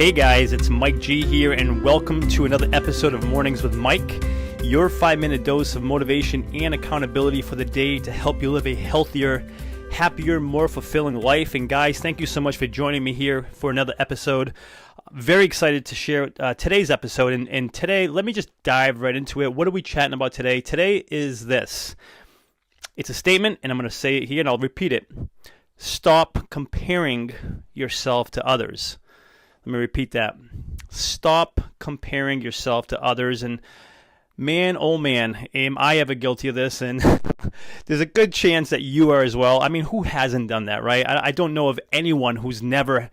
Hey guys, it's Mike G here, and welcome to another episode of Mornings with Mike, your 5-minute dose of motivation and accountability for the day to help you live a healthier, happier, more fulfilling life. And guys, thank you so much for joining me here for another episode. Very excited to share today's episode, and today, let me just dive right into it. What are we chatting about today? Today is this. It's a statement, and I'm going to say it here, and I'll repeat it. Stop comparing yourself to others. Let me repeat that. Stop comparing yourself to others. And man, oh man, am I ever guilty of this? And there's a good chance that you are as well. I mean, who hasn't done that, right? I don't know of anyone who's never,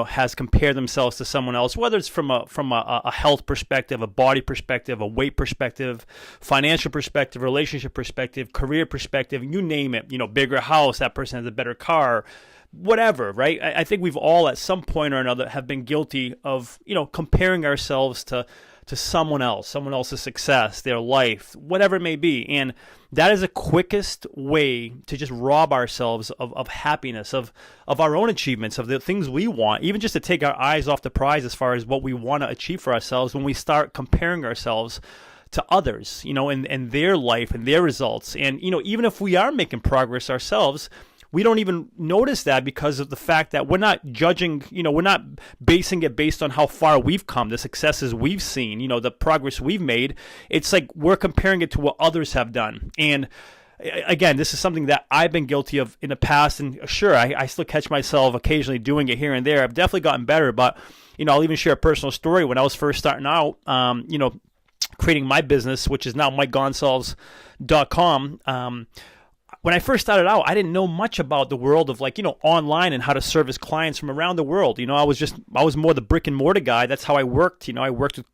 has compared themselves to someone else, whether it's from a health perspective, a body perspective, a weight perspective, financial perspective, relationship perspective, career perspective, you name it. Bigger house, that person has a better car, whatever, right? I think we've all at some point or another have been guilty of, comparing ourselves to someone else, someone else's success, their life, whatever it may be. And that is the quickest way to just rob ourselves of happiness, of our own achievements, of the things we want, even just to take our eyes off the prize as far as what we want to achieve for ourselves when we start comparing ourselves to others, and their life and their results. And, even if we are making progress ourselves, we don't even notice that because of the fact that we're not judging, we're not basing it based on how far we've come, the successes we've seen, the progress we've made. It's like we're comparing it to what others have done. And again, this is something that I've been guilty of in the past. And sure, I still catch myself occasionally doing it here and there. I've definitely gotten better, but, I'll even share a personal story. When I was first starting out, creating my business, which is now MikeGonsals.com, when I first started out, I didn't know much about the world of online and how to service clients from around the world. I was more the brick and mortar guy. That's how I worked. I worked with,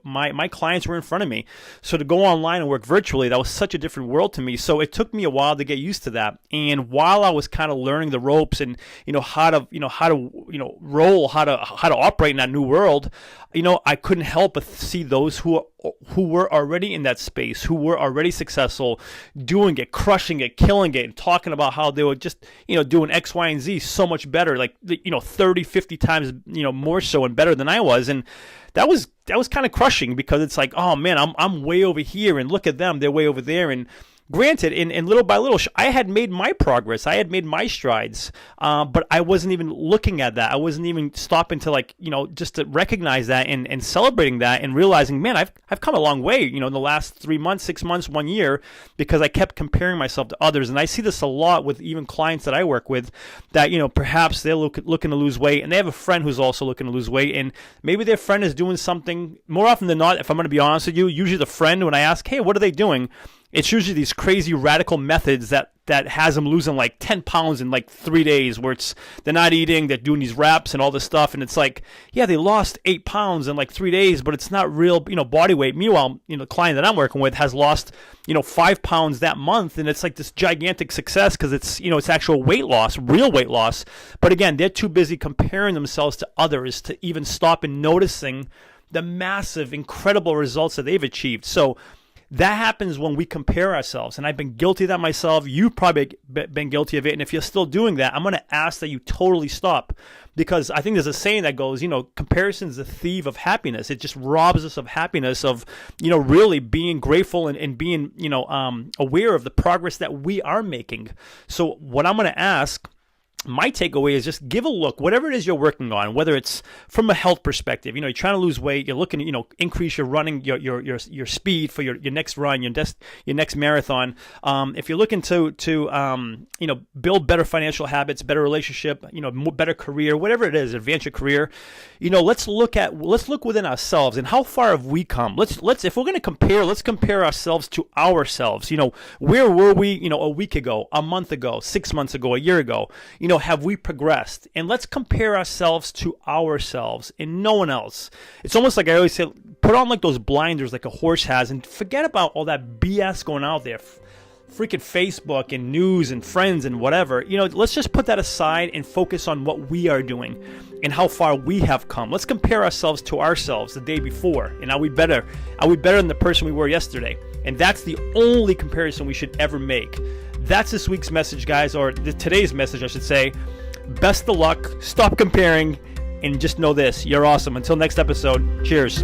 my clients were in front of me. So to go online and work virtually, that was such a different world to me. So it took me a while to get used to that. And while I was kind of learning the ropes and, how to roll, how to operate in that new world, I couldn't help but see those who were already in that space, who were already successful, doing it, crushing it, killing it, and talking about how they were just, doing X, Y, and Z so much better, 30, 50 times, more so and better than I was. And that was kind of crushing because it's like, oh man, I'm way over here and look at them, they're way over there. And granted, and little by little, I had made my progress. I had made my strides, but I wasn't even looking at that. I wasn't even stopping to just to recognize that and celebrating that and realizing, man, I've come a long way, in the last 3 months, 6 months, 1 year, because I kept comparing myself to others. And I see this a lot with even clients that I work with that, perhaps they're looking to lose weight and they have a friend who's also looking to lose weight. And maybe their friend is doing something, more often than not, if I'm going to be honest with you, usually the friend, when I ask, hey, what are they doing? It's usually these crazy radical methods that has them losing 10 pounds in 3 days, where they're not eating, they're doing these reps and all this stuff. And it's like, yeah, they lost 8 pounds in 3 days, but it's not real, body weight. Meanwhile, the client that I'm working with has lost, 5 pounds that month. And it's like this gigantic success because it's, it's actual weight loss, real weight loss. But again, they're too busy comparing themselves to others to even stop and noticing the massive, incredible results that they've achieved. So that happens when we compare ourselves, and I've been guilty of that myself. You've probably been guilty of it, and if you're still doing that, I'm going to ask that you totally stop, because I think there's a saying that goes, comparison is the thief of happiness. It just robs us of happiness, of, really being grateful and being, aware of the progress that we are making. So what I'm going to ask, my takeaway is just give a look, whatever it is you're working on, whether it's from a health perspective, you're trying to lose weight, you're looking to, increase your running, your speed for your next run, your next marathon. If you're looking to build better financial habits, better relationship, better career, whatever it is, advance your career, let's look within ourselves and how far have we come. Let's if we're going to compare, let's compare ourselves to ourselves. Where were we, a week ago, a month ago, 6 months ago, a year ago? Have we progressed? And let's compare ourselves to ourselves and no one else. It's almost like I always say, put on those blinders like a horse has and forget about all that BS going out there. Freaking Facebook and news and friends and whatever. Let's just put that aside and focus on what we are doing and how far we have come. Let's compare ourselves to ourselves the day before. And are we better than the person we were yesterday? And that's the only comparison we should ever make. That's this week's message, guys, or today's message, I should say. Best of luck. Stop comparing. And just know this, you're awesome. Until next episode, cheers.